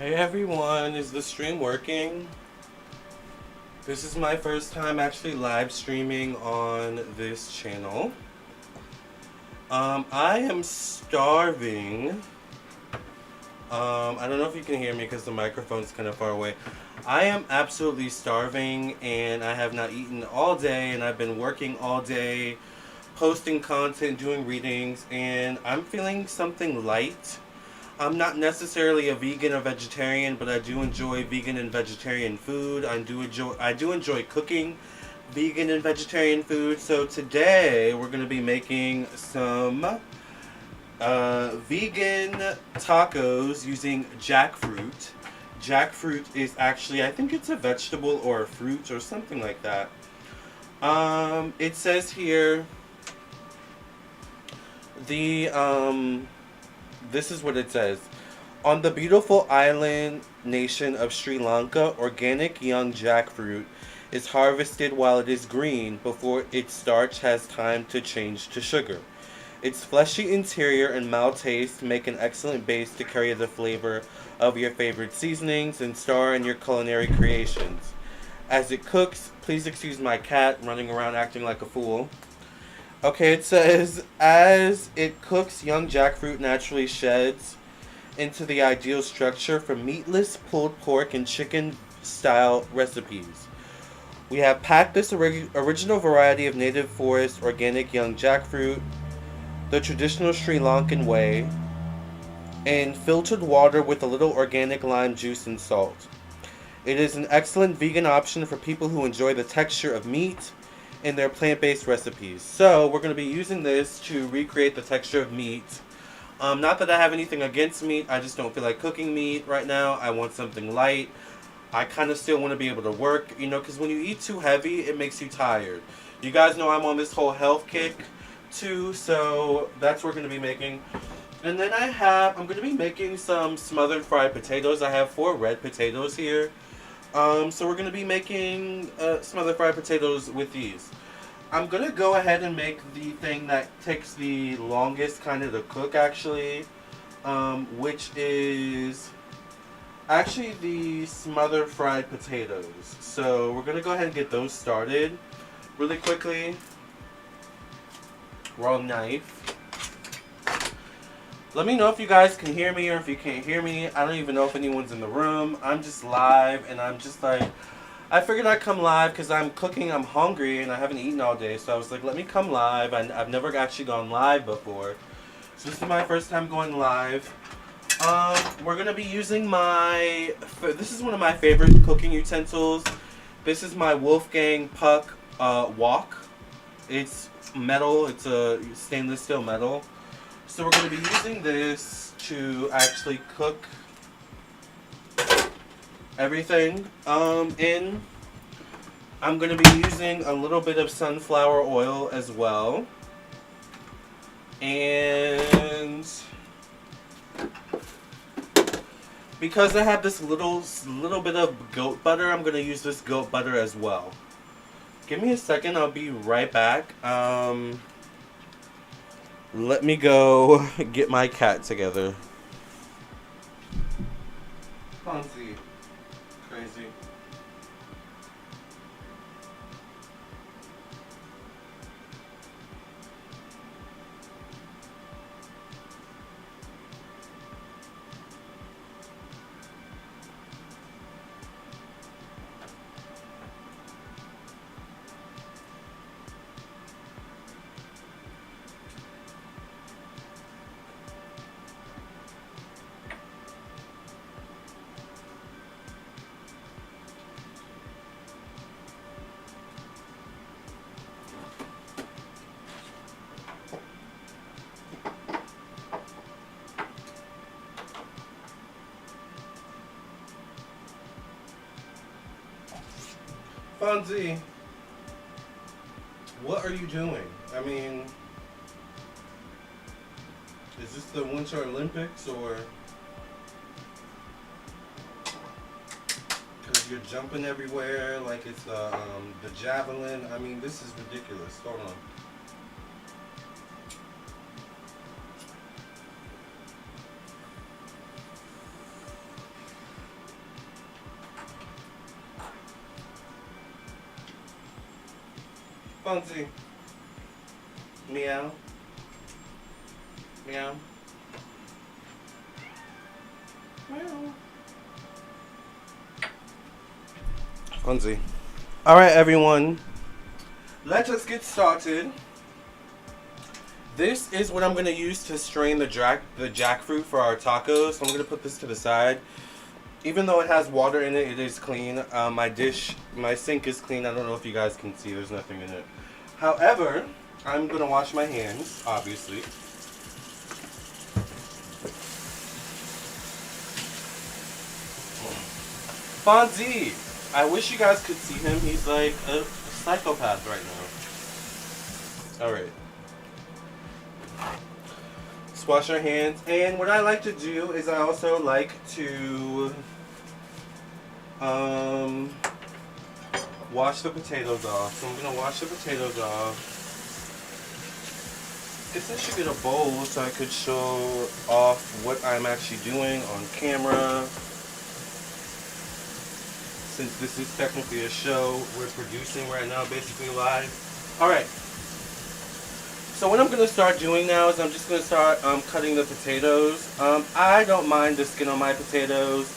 Hey everyone, is the stream working? This is my first time actually live streaming on this channel. I am starving. I don't know if you can hear me because the microphone's kind of far away. I am absolutely starving and I have not eaten all day and I've been working all day, posting content, doing readings, and I'm feeling something light. I'm not necessarily a vegan or vegetarian, but I do enjoy vegan and vegetarian food. I do enjoy cooking vegan and vegetarian food. So today we're going to be making some vegan tacos using jackfruit. Jackfruit is actually, I think it's a vegetable or a fruit or something like that. It says here the this is what it says. On the beautiful island nation of Sri Lanka, organic young jackfruit is harvested while it is green before its starch has time to change to sugar. Its fleshy interior and mild taste make an excellent base to carry the flavor of your favorite seasonings and star in your culinary creations. As it cooks, please excuse my cat running around acting like a fool. Okay, it says, as it cooks, young jackfruit naturally sheds into the ideal structure for meatless pulled pork and chicken style recipes. We have packed this original variety of native forest organic young jackfruit the traditional Sri Lankan way in filtered water with a little organic lime juice and salt. It is an excellent vegan option for people who enjoy the texture of meat in their plant-based recipes. So we're going to be using this to recreate the texture of meat. Not that I have anything against meat, I just don't feel like cooking meat right now. I want something light. I kind of still want to be able to work, because when you eat too heavy, it makes you tired. You guys know I'm on this whole health kick too, so that's what we're going to be making. And then I'm going to be making some smothered fried potatoes. I have 4 red potatoes here. So we're going to be making smothered fried potatoes with these. I'm going to go ahead and make the thing that takes the longest kind of to cook actually, which is actually the smothered fried potatoes. So we're going to go ahead and get those started really quickly. Raw knife. Let me know if you guys can hear me or if you can't hear me. I don't even know if anyone's in the room. I'm just live and I'm just like, I figured I'd come live because I'm cooking, I'm hungry and I haven't eaten all day. So I was like, let me come live. I've never actually gone live before. So this is my first time going live. We're going to be using this is one of my favorite cooking utensils. This is my Wolfgang Puck wok. It's metal, it's a stainless steel metal. So we're going to be using this to actually cook everything in. I'm going to be using a little bit of sunflower oil as well. And because I have this little bit of goat butter, I'm going to use this goat butter as well. Give me a second, I'll be right back. Let me go get my cat together. Fonzie. Crazy. Fonzie, what are you doing? I mean, is this the Winter Olympics or? Because you're jumping everywhere like it's the javelin. I mean, this is ridiculous. Hold on. Fonzie. Meow. Meow. Meow. Fonzie. Alright, everyone. Let us get started. This is what I'm going to use to strain the jackfruit for our tacos. So I'm going to put this to the side. Even though it has water in it, it is clean. My sink is clean. I don't know if you guys can see. There's nothing in it. However, I'm going to wash my hands, obviously. Fonzie! I wish you guys could see him. He's like a psychopath right now. Alright. Just wash our hands. And what I like to do is I also like to wash the potatoes off. So I'm going to wash the potatoes off. I guess I should get a bowl so I could show off what I'm actually doing on camera. Since this is technically a show we're producing right now, basically live. Alright. So what I'm going to start doing now is I'm just going to start cutting the potatoes. I don't mind the skin on my potatoes.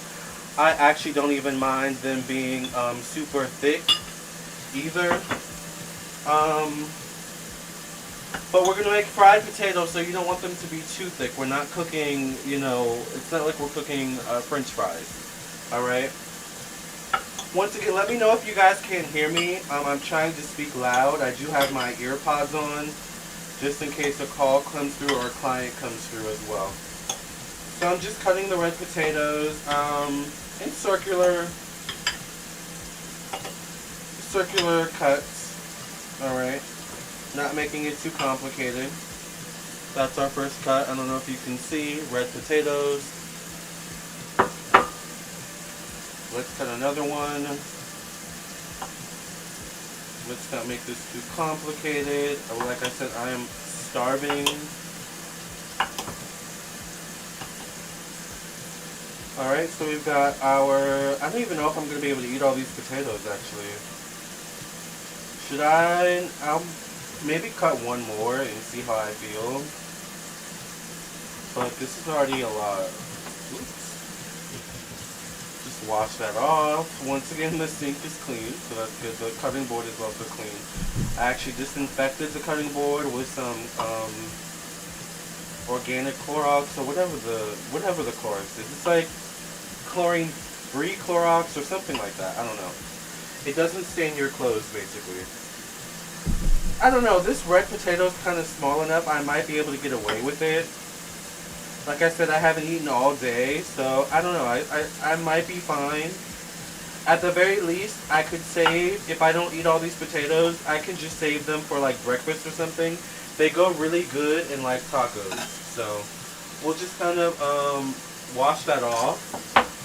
I actually don't even mind them being super thick either. But we're going to make fried potatoes, so you don't want them to be too thick. We're not cooking, you know, it's not like we're cooking French fries. Alright? Once again, let me know if you guys can't hear me. I'm trying to speak loud. I do have my ear pods on, just in case a call comes through or a client comes through as well. So I'm just cutting the red potatoes in circular cuts. Alright. Not making it too complicated. That's our first cut. I don't know if you can see. Red potatoes. Let's cut another one. Let's not make this too complicated. Like I said, I am starving. Alright, so we've got our... I don't even know if I'm going to be able to eat all these potatoes, actually. Should I... I'll maybe cut one more and see how I feel. But this is already a lot. Oops. Just wash that off. Once again, the sink is clean, so that's good. The cutting board is also clean. I actually disinfected the cutting board with some organic Clorox or whatever the Clorox is. It's like chlorine-free Clorox or something like that. I don't know. It doesn't stain your clothes, basically. I don't know. This red potato is kind of small enough. I might be able to get away with it. Like I said, I haven't eaten all day, so I don't know. I might be fine. At the very least, I could save, if I don't eat all these potatoes, I can just save them for like breakfast or something. They go really good in like tacos. So we'll just kind of wash that off.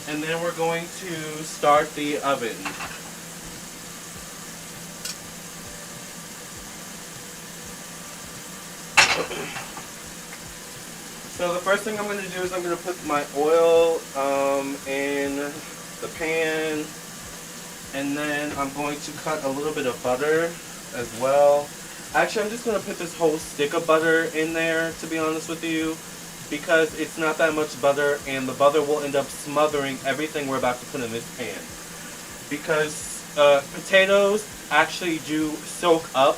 And then we're going to start the oven. So the first thing I'm going to do is I'm going to put my oil in the pan, and then I'm going to cut a little bit of butter as well. Actually, I'm just going to put this whole stick of butter in there, to be honest with you, because it's not that much butter, and the butter will end up smothering everything we're about to put in this pan. Because potatoes actually do soak up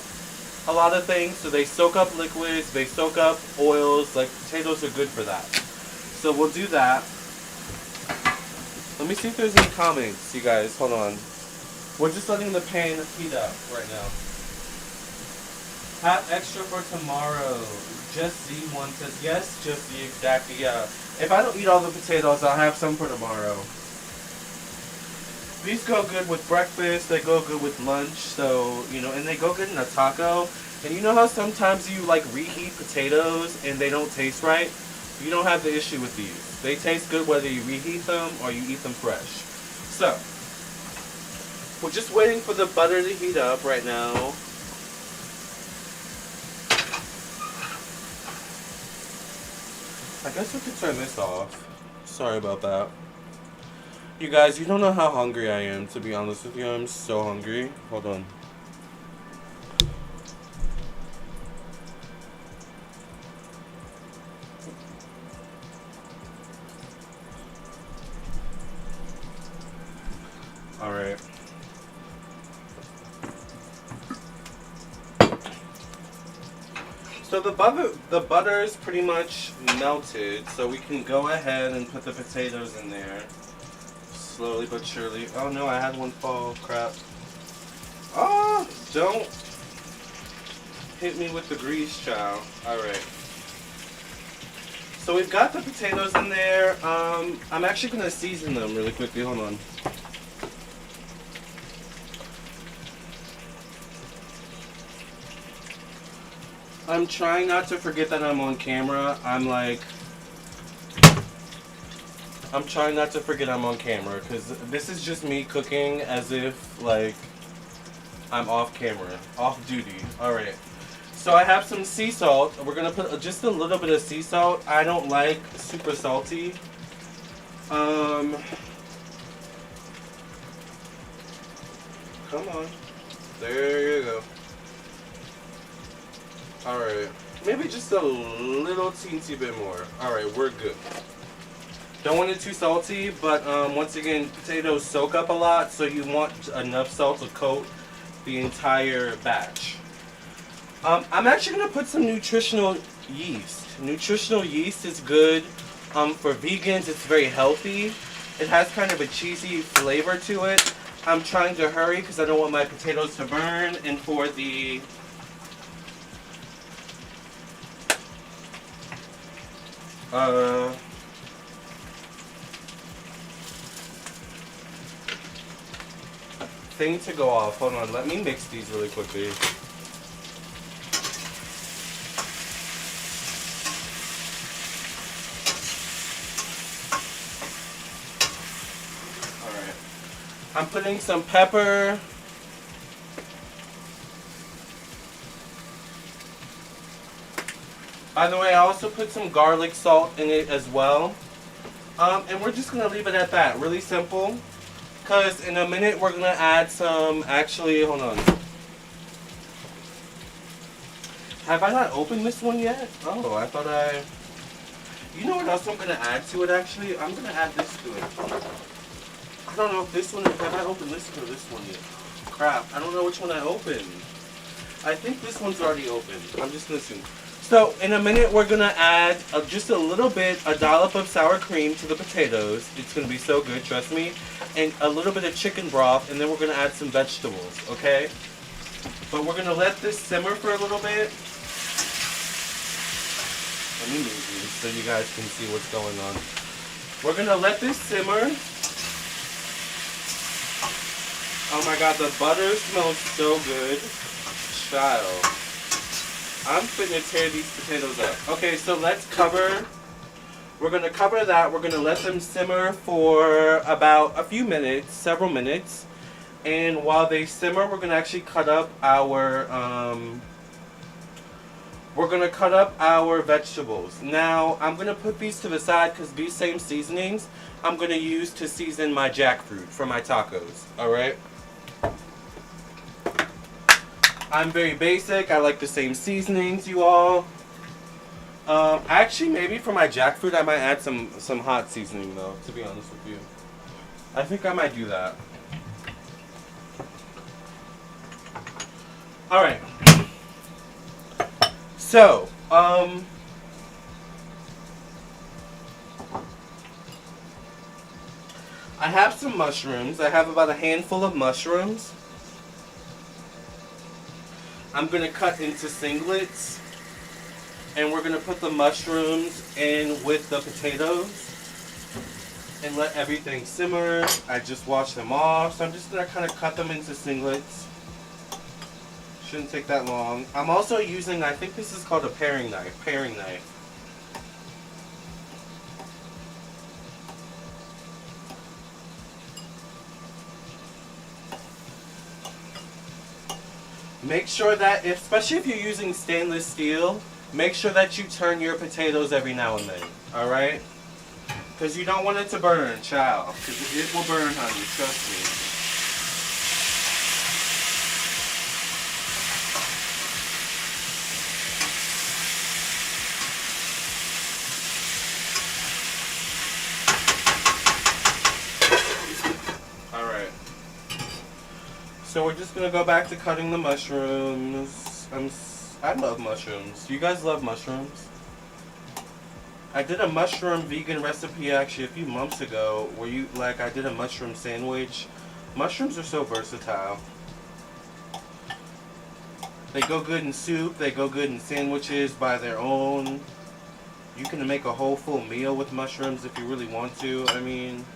a lot of things, so they soak up liquids, they soak up oils, like potatoes are good for that. So we'll do that. Let me see if there's any comments, you guys, hold on. We're just letting the pan heat up right now. Have extra for tomorrow. Just Z1 says, yes, just Z, exactly, yeah. If I don't eat all the potatoes, I'll have some for tomorrow. These go good with breakfast, they go good with lunch, so, you know, and they go good in a taco. And you know how sometimes you, like, reheat potatoes and they don't taste right? You don't have the issue with these. They taste good whether you reheat them or you eat them fresh. So, we're just waiting for the butter to heat up right now. I guess we could turn this off. Sorry about that. You guys, you don't know how hungry I am, to be honest with you. I'm so hungry. Hold on. All right. So the butter is pretty much melted, so we can go ahead and put the potatoes in there slowly but surely. Oh no, I had one fall. Crap. Oh, don't hit me with the grease, child. All right. So we've got the potatoes in there. I'm actually gonna season them really quickly. Hold on. I'm trying not to forget that I'm on camera. I'm trying not to forget I'm on camera because this is just me cooking as if like I'm off camera, off duty. All right. So I have some sea salt. We're gonna put just a little bit of sea salt. I don't like super salty. Come on. There you go. Alright, maybe just a little teensy bit more. Alright, we're good. Don't want it too salty, but once again, potatoes soak up a lot, so you want enough salt to coat the entire batch. I'm actually going to put some nutritional yeast. Nutritional yeast is good for vegans. It's very healthy. It has kind of a cheesy flavor to it. I'm trying to hurry because I don't want my potatoes to burn, and for the thing to go off. Hold on, let me mix these really quickly. Alright. I'm putting some pepper. By the way, I also put some garlic salt in it as well. And we're just going to leave it at that. Really simple. Because in a minute we're going to add some... Actually, hold on. Have I not opened this one yet? Oh, I thought I... You know what else I'm going to add to it, actually? I'm going to add this to it. I don't know if this one... Have I opened this or this one yet? Crap. I don't know which one I opened. I think this one's already open. I'm just going to assume. So, in a minute, we're going to add just a little bit, a dollop of sour cream to the potatoes. It's going to be so good, trust me. And a little bit of chicken broth, and then we're going to add some vegetables, okay? But we're going to let this simmer for a little bit. Let me move these so you guys can see what's going on. We're going to let this simmer. Oh my god, the butter smells so good. Child. I'm finna tear these potatoes up. Okay, so let's cover. We're going to cover that. We're going to let them simmer for about a few minutes, several minutes. And while they simmer, we're going to actually cut up our vegetables. Now, I'm going to put these to the side because these same seasonings I'm going to use to season my jackfruit for my tacos. Alright? I'm very basic. I like the same seasonings, you all. Actually, maybe for my jackfruit, I might add some hot seasoning, though, to be honest with you. I think I might do that. Alright. So, I have some mushrooms. I have about a handful of mushrooms. I'm going to cut into singlets, and we're going to put the mushrooms in with the potatoes and let everything simmer. I just washed them off, so I'm just going to kind of cut them into singlets. Shouldn't take that long. I'm also using, I think this is called a paring knife. Make sure that, especially if you're using stainless steel, make sure that you turn your potatoes every now and then, alright? Because you don't want it to burn, child. Because it will burn, honey, trust me. Alright. So we're just gonna go back to cutting the mushrooms. I love mushrooms. You guys love mushrooms? I did a mushroom vegan recipe actually a few months ago where I did a mushroom sandwich. Mushrooms are so versatile. They go good in soup, they go good in sandwiches by their own. You can make a whole full meal with mushrooms if you really want to. I mean,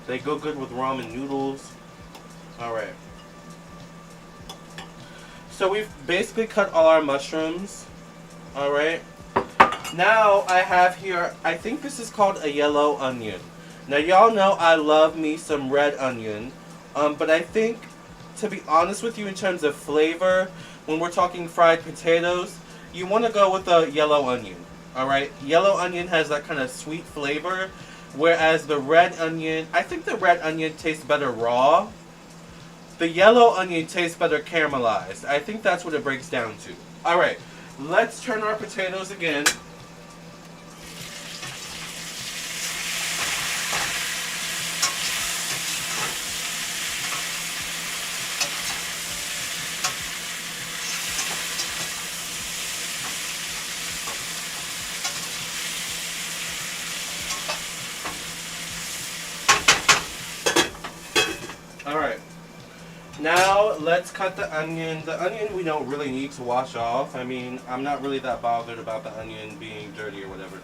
they go good with ramen noodles. Alright. So we've basically cut all our mushrooms. Alright. Now I have here, I think this is called a yellow onion. Now y'all know I love me some red onion. But I think, to be honest with you, in terms of flavor, when we're talking fried potatoes, you want to go with a yellow onion. Alright? Yellow onion has that kind of sweet flavor. Whereas the red onion, I think the red onion tastes better raw. The yellow onion tastes better caramelized. I think that's what it breaks down to. Alright, let's turn our potatoes again. Alright, now let's cut the onion. The onion we don't really need to wash off. I mean, I'm not really that bothered about the onion being dirty or whatever.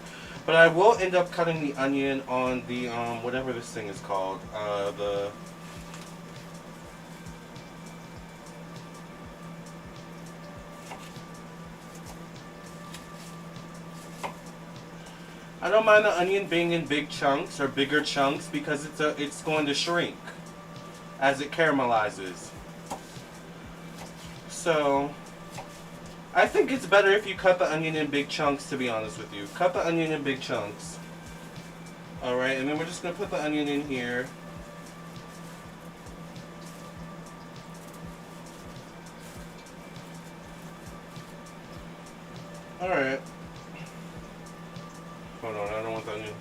But I will end up cutting the onion on the, whatever this thing is called. I don't mind the onion being in big chunks or bigger chunks because it's going to shrink as it caramelizes. So I think it's better if you cut the onion in big chunks, to be honest with you. Cut the onion in big chunks. Alright, and then we're just going to put the onion in here. Alright. Hold on, I don't want the onion.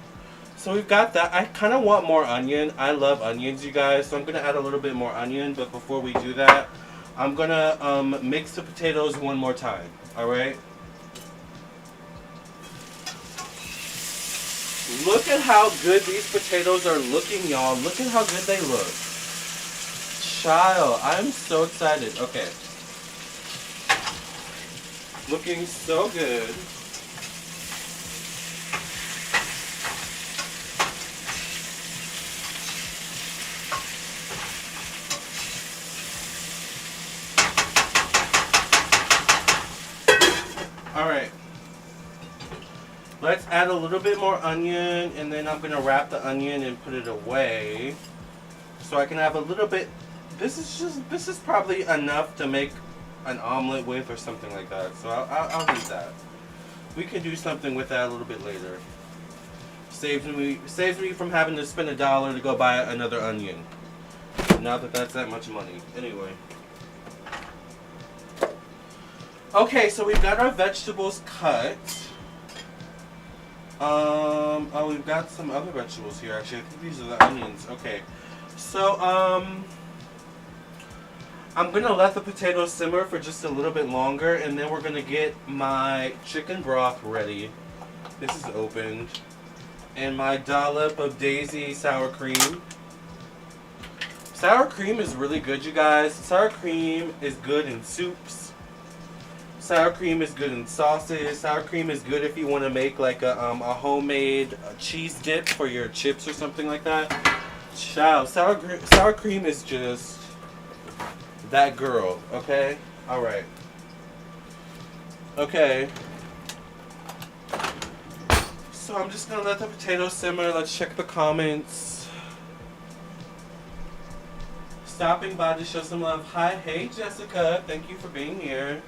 So we've got that. I kind of want more onion. I love onions, you guys. So I'm going to add a little bit more onion. But before we do that, I'm going to mix the potatoes one more time. Alright? Look at how good these potatoes are looking, y'all. Look at how good they look. Child, I'm so excited. Okay. Looking so good. Alright, let's add a little bit more onion, and then I'm going to wrap the onion and put it away so I can have a little bit. This is probably enough to make an omelet with or something like that, so I'll leave that. We can do something with that a little bit later. Saves me from having to spend $1 to go buy another onion. Not that that's that much money. Anyway. Okay, so we've got our vegetables cut. Oh, we've got some other vegetables here, actually. I think these are the onions. Okay. So, I'm going to let the potatoes simmer for just a little bit longer, and then we're going to get my chicken broth ready. This is opened. And my dollop of Daisy sour cream. Sour cream is really good, you guys. Sour cream is good in soups. Sour cream is good in sauces. Sour cream is good if you want to make like a homemade cheese dip for your chips or something like that. Child, sour cream is just that girl, okay? Alright. Okay. So I'm just going to let the potatoes simmer. Let's check the comments. Stopping by to show some love. Hi, hey Jessica. Thank you for being here.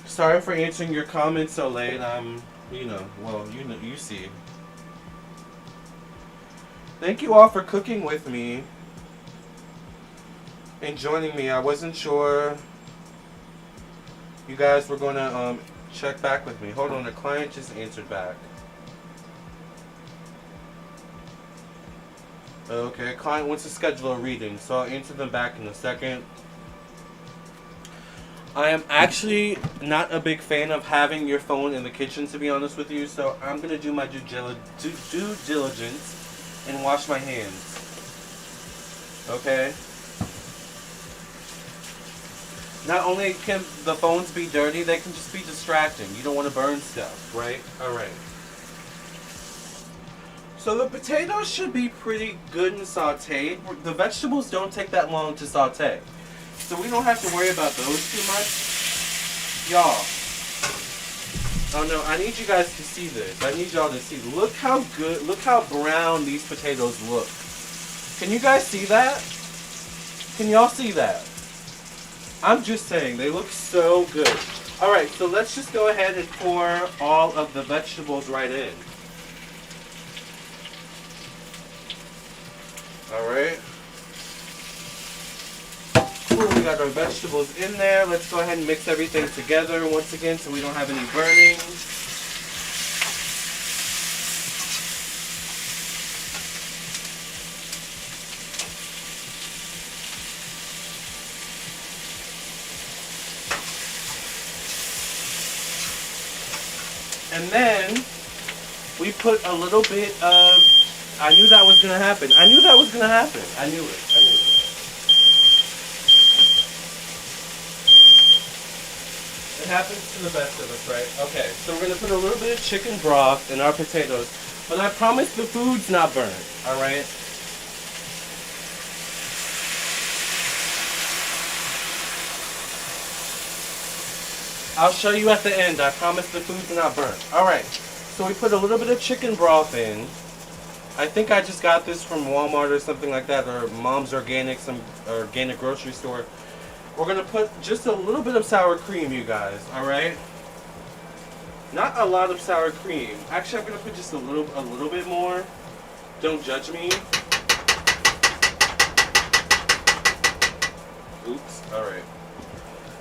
Sorry for answering your comments so late. You see. Thank you all for cooking with me and joining me. I wasn't sure you guys were going to check back with me. Hold on, the client just answered back. Okay, client wants to schedule a reading, so I'll answer them back in a second. I am actually not a big fan of having your phone in the kitchen, to be honest with you, so I'm going to do my due diligence and wash my hands. Okay? Not only can the phones be dirty, they can just be distracting. You don't want to burn stuff, right? Alright. So the potatoes should be pretty good and sauteed. The vegetables don't take that long to saute. So we don't have to worry about those too much. Y'all. Oh no, I need you guys to see this. I need y'all to see. Look how good, look how brown these potatoes look. Can you guys see that? Can y'all see that? I'm just saying, they look so good. Alright, so let's just go ahead and pour all of the vegetables right in. Alright. Cool, we got our vegetables in there. Let's go ahead and mix everything together once again so we don't have any burning. And then we put a little bit of, I knew that was going to happen. I knew that was going to happen. I knew it. I knew it. It happens to the best of us, right? Okay, so we're going to put a little bit of chicken broth in our potatoes. But I promise the food's not burnt, alright? I'll show you at the end. I promise the food's not burnt. Alright, so we put a little bit of chicken broth in. I think I just got this from Walmart or something like that, or Mom's Organic, some organic grocery store. We're going to put just a little bit of sour cream, you guys, alright? Not a lot of sour cream. Actually, I'm going to put just a little bit more. Don't judge me. Oops, alright.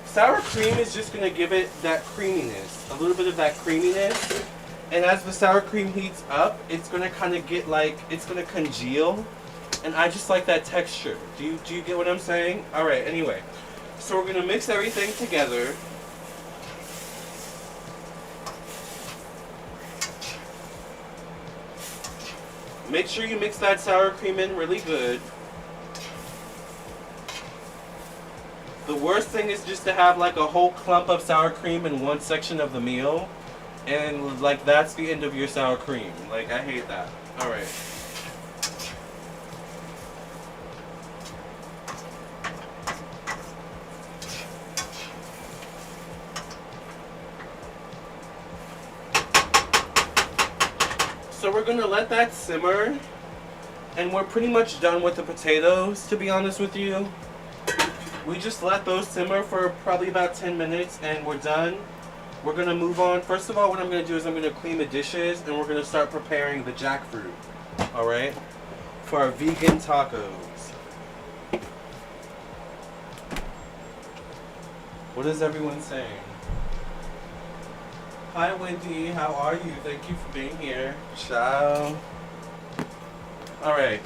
Sour cream is just going to give it that creaminess, a little bit of that creaminess. And as the sour cream heats up, it's going to kind of get like, it's going to congeal. And I just like that texture. Do you get what I'm saying? Alright, anyway. So we're going to mix everything together. Make sure you mix that sour cream in really good. The worst thing is just to have like a whole clump of sour cream in one section of the meal. And like that's the end of your sour cream. Like I hate that. Alright. So we're going to let that simmer. And we're pretty much done with the potatoes, to be honest with you. We just let those simmer for probably about 10 minutes and we're done. We're going to move on. First of all, what I'm going to do is I'm going to clean the dishes and we're going to start preparing the jackfruit. Alright? For our vegan tacos. What is everyone saying? Hi Wendy, how are you? Thank you for being here. Ciao. Alright.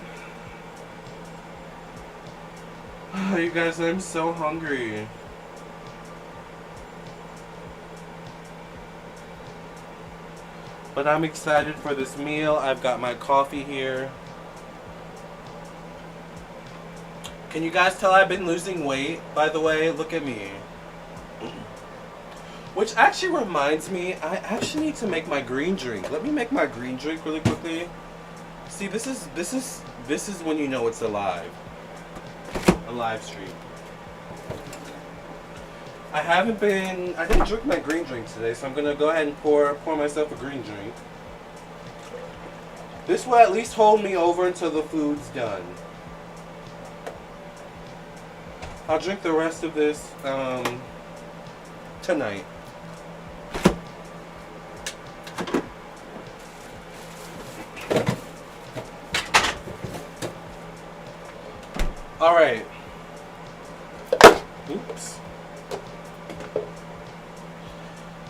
Oh, you guys, I'm so hungry. But I'm excited for this meal. I've got my coffee here. Can you guys tell I've been losing weight, by the way? Look at me. Which actually reminds me, I actually need to make my green drink. Let me make my green drink really quickly. See, this is when you know it's alive. A live stream. I didn't drink my green drink today, so I'm gonna go ahead and pour myself a green drink. This will at least hold me over until the food's done. I'll drink the rest of this tonight. Alright. Oops.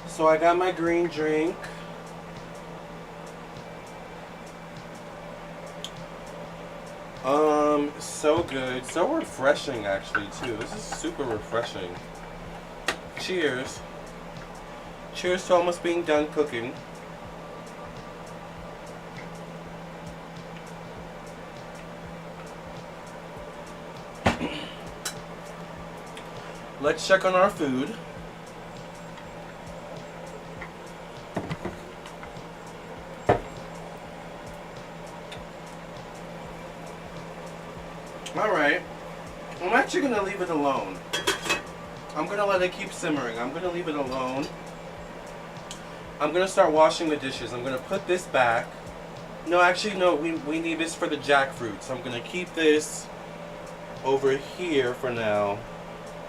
So I got my green drink. So good. So refreshing, actually, too. This is super refreshing. Cheers. Cheers to almost being done cooking. Let's check on our food. Alright. I'm actually going to leave it alone. I'm going to let it keep simmering. I'm going to leave it alone. I'm going to start washing the dishes. I'm going to put this back. No, actually, no. We need this for the jackfruit. So I'm going to keep this over here for now.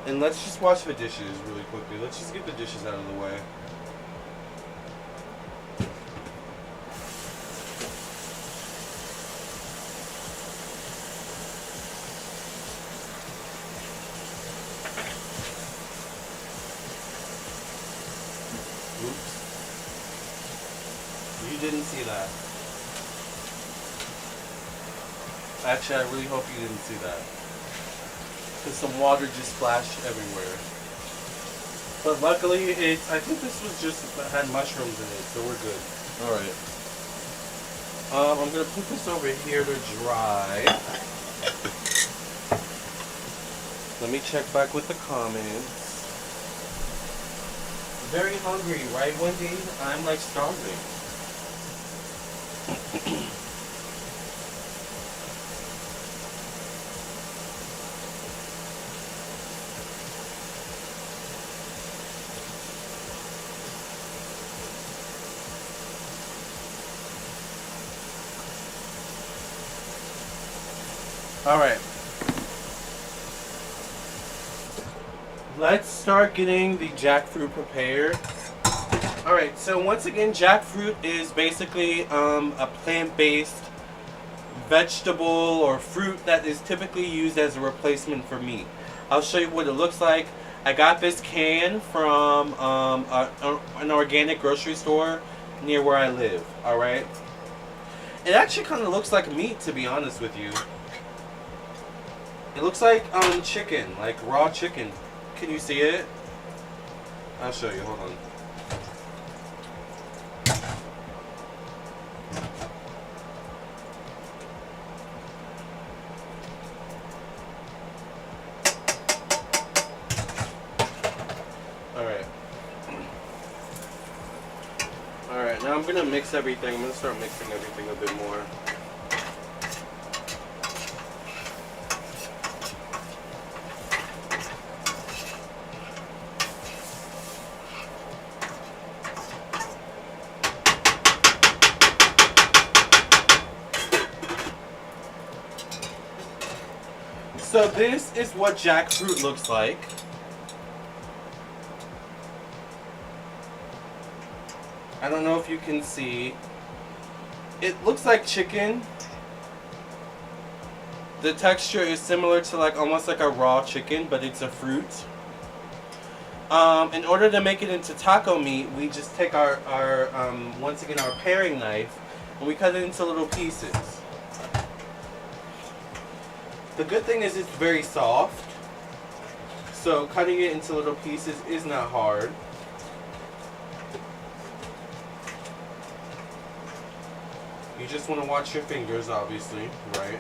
And let's just wash the dishes really quickly. Let's just get the dishes out of the way. Oops. You didn't see that. Actually, I really hope you didn't see that. Because some water just splashed everywhere. But luckily, I think this was just, had mushrooms in it, so we're good. Alright. I'm going to put this over here to dry. Let me check back with the comments. Very hungry, right, Wendy? I'm like starving. Alright. Let's start getting the jackfruit prepared. Alright, so once again, jackfruit is basically a plant-based vegetable or fruit that is typically used as a replacement for meat. I'll show you what it looks like. I got this can from an organic grocery store near where I live. Alright? It actually kind of looks like meat, to be honest with you. It looks like chicken, like raw chicken. Can you see it? I'll show you, hold on. Alright. Alright, now I'm gonna mix everything. I'm gonna start mixing everything a bit more. So this is what jackfruit looks like. I don't know if you can see. It looks like chicken. The texture is similar to like almost like a raw chicken, but it's a fruit. In order to make it into taco meat, we just take our once again our paring knife and we cut it into little pieces. The good thing is it's very soft, so cutting it into little pieces is not hard. You just want to watch your fingers, obviously, right?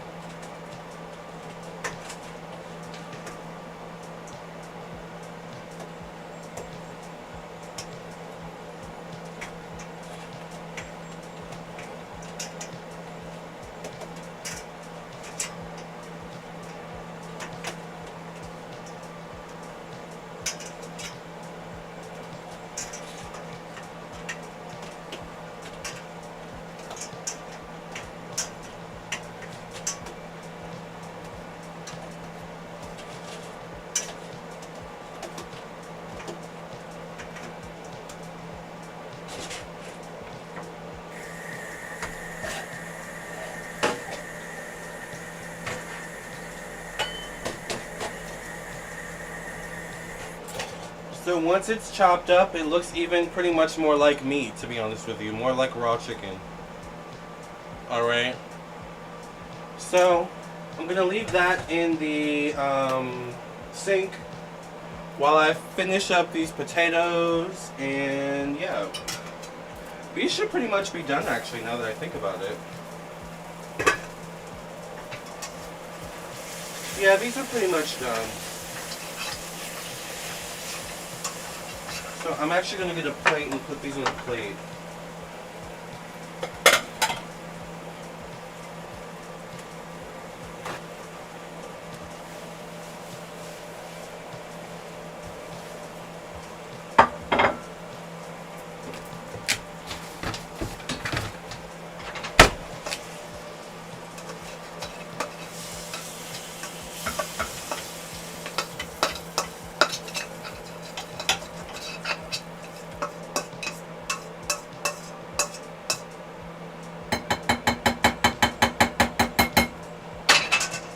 So once it's chopped up, it looks even pretty much more like meat, to be honest with you. More like raw chicken. Alright. So, I'm gonna leave that in the sink while I finish up these potatoes, and yeah, these should pretty much be done actually now that I think about it. Yeah, these are pretty much done. So I'm actually gonna get a plate and put these on a plate.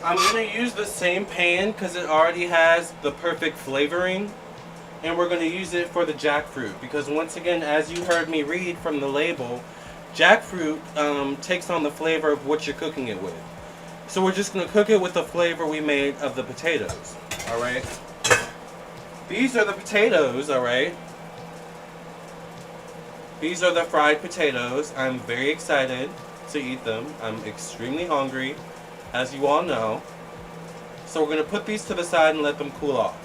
I'm going to use the same pan because it already has the perfect flavoring, and we're going to use it for the jackfruit because once again, as you heard me read from the label, jackfruit takes on the flavor of what you're cooking it with. So we're just going to cook it with the flavor we made of the potatoes. Alright? These are the potatoes, alright? These are the fried potatoes. I'm very excited to eat them. I'm extremely hungry, as you all know. So we're going to put these to the side and let them cool off.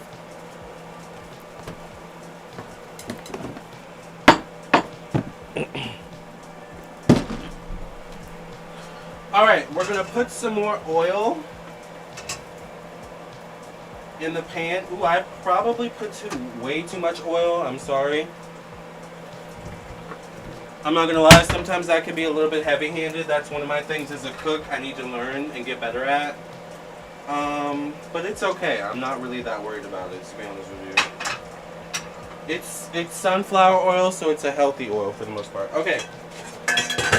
Alright, we're going to put some more oil in the pan. Ooh, I probably put way too much oil. I'm sorry. I'm not gonna lie, sometimes I can be a little bit heavy-handed. That's one of my things as a cook I need to learn and get better at. But it's okay. I'm not really that worried about it, to be honest with you. It's sunflower oil, so it's a healthy oil for the most part. Okay,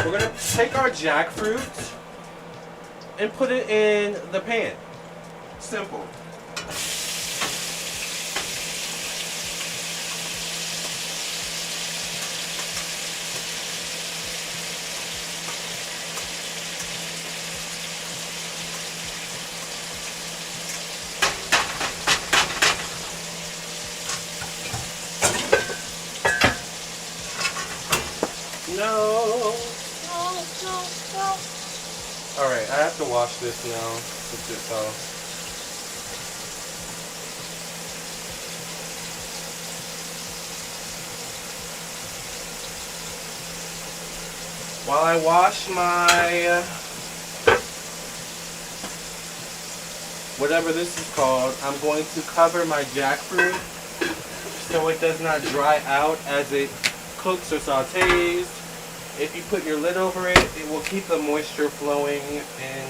we're gonna take our jackfruit and put it in the pan. Simple. No. Alright, I have to wash this now. It's just while I wash my whatever this is called, I'm going to cover my jackfruit so it does not dry out as it cooks or sautés. If you put your lid over it, it will keep the moisture flowing in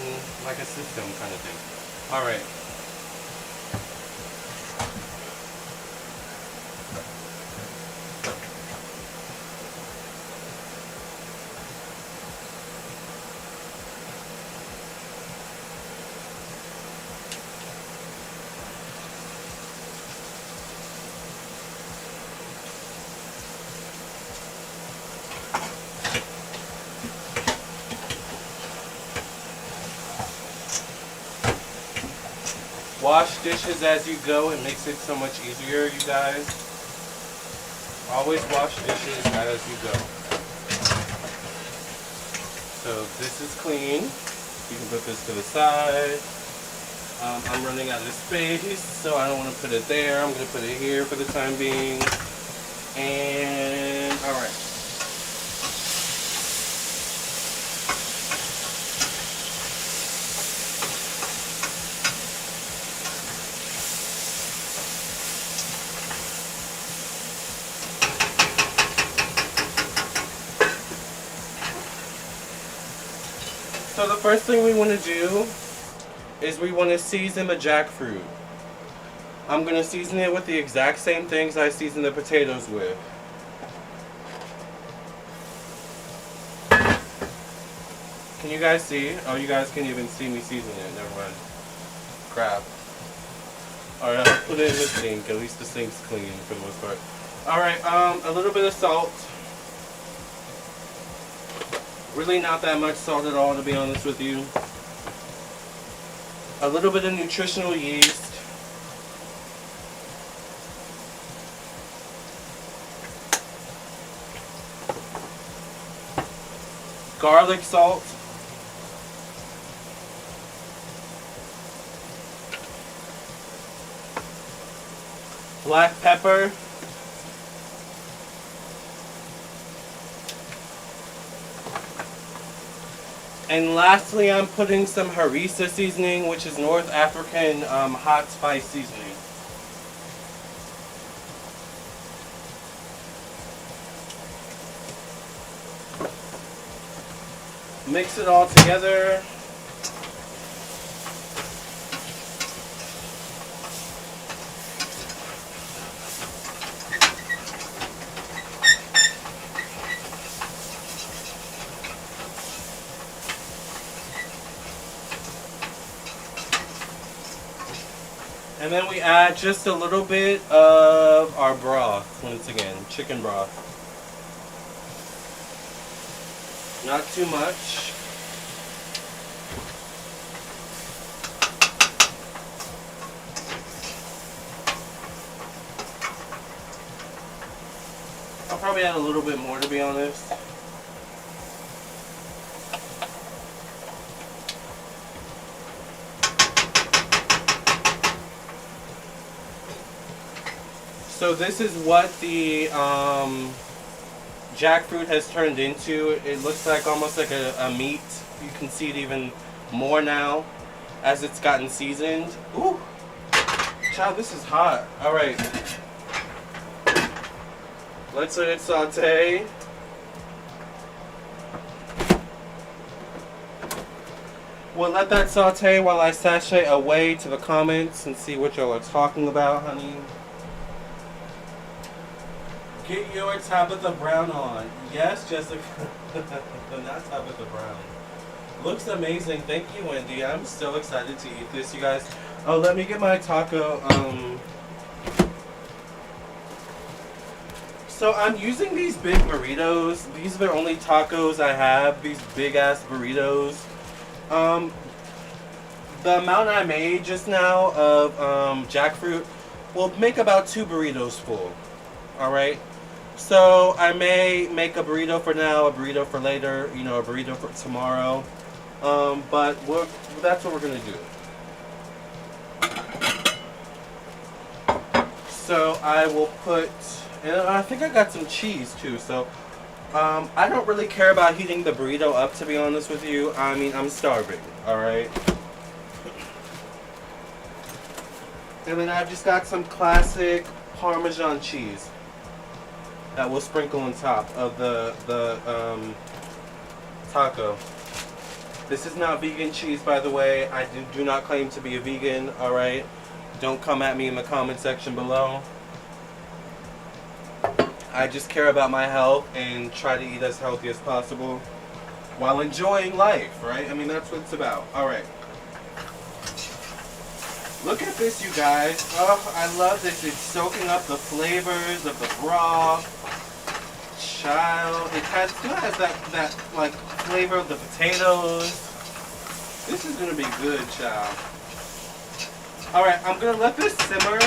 like a system kind of thing. Alright. Wash dishes as you go. It makes it so much easier, you guys. Always wash dishes as you go. So this is clean. You can put this to the side. I'm running out of space, so I don't want to put it there. I'm going to put it here for the time being. And alright. So the first thing we want to do is we want to season the jackfruit. I'm going to season it with the exact same things I season the potatoes with. Can you guys see? Oh, you guys can't even see me season it. Never mind. Crap. Alright, I'll put it in the sink. At least the sink's clean for the most part. Alright, a little bit of salt. Really not that much salt at all, to be honest with you. A little bit of nutritional yeast. Garlic salt. Black pepper. And lastly, I'm putting some harissa seasoning, which is North African hot spice seasoning. Mix it all together. And then we add just a little bit of our broth, once again, chicken broth. Not too much. I'll probably add a little bit more, to be honest. So this is what the jackfruit has turned into. It looks like almost like a meat. You can see it even more now as it's gotten seasoned. Ooh, child, this is hot. All right, let's let it saute. We'll let that saute while I sashay away to the comments and see what y'all are talking about, honey. Get your Tabitha Brown on. Yes, Jessica. Not Tabitha Brown. Looks amazing. Thank you, Wendy. I'm so excited to eat this, you guys. Oh, let me get my taco. So I'm using these big burritos. These are the only tacos I have. These big ass burritos. The amount I made just now of jackfruit will make about 2 burritos full. Alright? So I may make a burrito for now, a burrito for later, you know, a burrito for tomorrow. But that's what we're going to do. So I will put, and I think I got some cheese too, so I don't really care about heating the burrito up, to be honest with you. I mean, I'm starving, alright? And then I've just got some classic Parmesan cheese that we'll sprinkle on top of the taco. This is not vegan cheese, by the way. I do not claim to be a vegan, alright? Don't come at me in the comment section below. I just care about my health and try to eat as healthy as possible while enjoying life, right? I mean, that's what it's about. Alright. Look at this, you guys. Oh, I love this. It's soaking up the flavors of the broth. Child. It still has that like flavor of the potatoes. This is gonna be good, child. Alright, I'm gonna let this simmer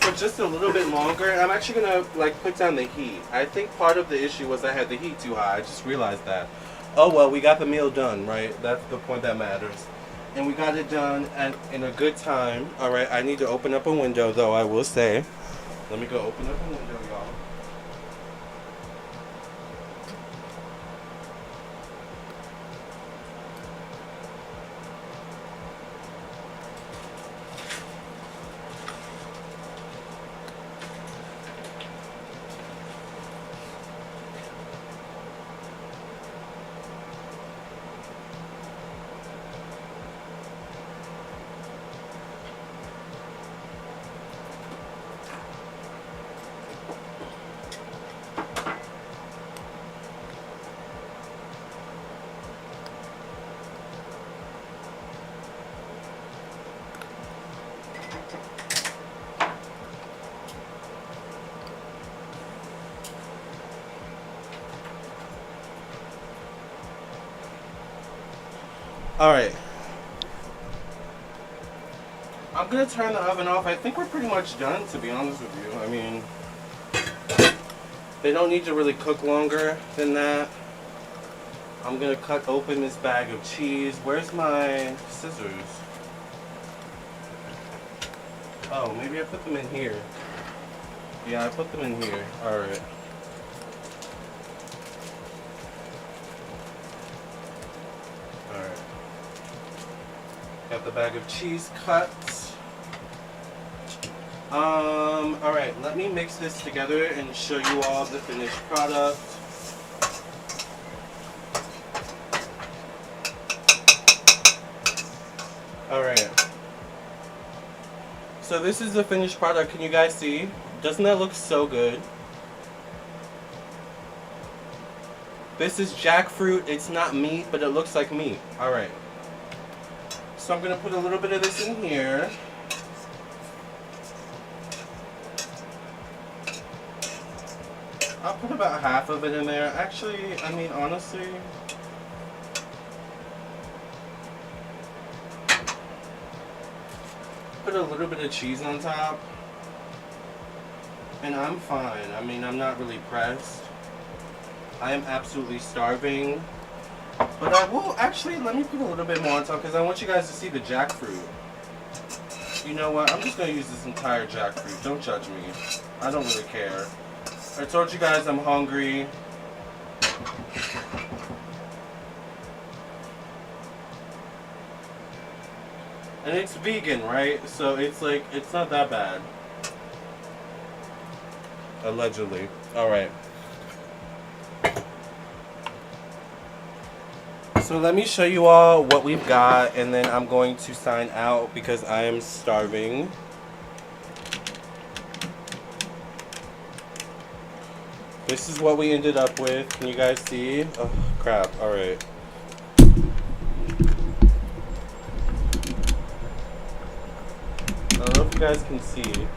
for just a little bit longer. I'm actually gonna like put down the heat. I think part of the issue was I had the heat too high. I just realized that. Oh well, we got the meal done, right? That's the point that matters. And we got it done in a good time. Alright, I need to open up a window though, I will say. Let me go open up a window, y'all. Alright. gonna turn the oven off. I think we're pretty much done, to be honest with you. I mean, they don't need to really cook longer than that. I'm gonna cut open this bag of cheese. Where's my scissors? Oh, maybe I put them in here. Yeah, I put them in here. Alright. Alright. Got the bag of cheese cut. Alright, let me mix this together and show you all the finished product. Alright. So this is the finished product. Can you guys see? Doesn't that look so good? This is jackfruit. It's not meat, but it looks like meat. Alright. So I'm going to put a little bit of this in here. I'll put about half of it in there. Actually, I mean, honestly, put a little bit of cheese on top, and I'm fine. I mean, I'm not really pressed. I am absolutely starving. But I will, actually, let me put a little bit more on top because I want you guys to see the jackfruit. You know what? I'm just going to use this entire jackfruit. Don't judge me. I don't really care. I told you guys I'm hungry. And it's vegan, right? So it's like, it's not that bad. Allegedly. Alright. So let me show you all what we've got, and then I'm going to sign out because I am starving. This is what we ended up with. Can you guys see? Oh, crap. Alright. I don't know if you guys can see.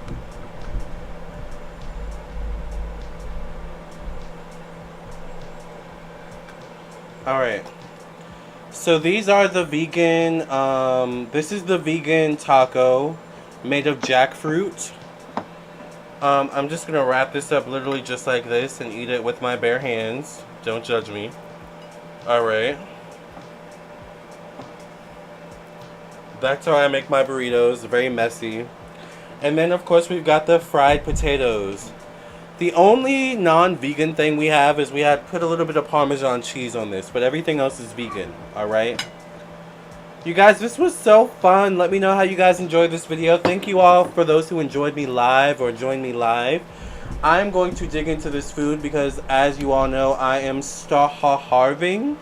Alright. So these are the vegan, this is the vegan taco made of jackfruit. I'm just going to wrap this up literally just like this and eat it with my bare hands. Don't judge me. Alright. That's how I make my burritos. Very messy. And then of course we've got the fried potatoes. The only non-vegan thing we have is we had put a little bit of Parmesan cheese on this. But everything else is vegan. Alright. You guys, this was so fun. Let me know how you guys enjoyed this video. Thank you all for those who enjoyed me live or joined me live. I'm going to dig into this food because, as you all know, I am starving.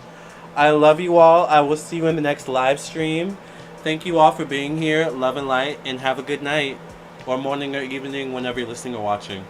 I love you all. I will see you in the next live stream. Thank you all for being here. Love and light, and have a good night or morning or evening whenever you're listening or watching.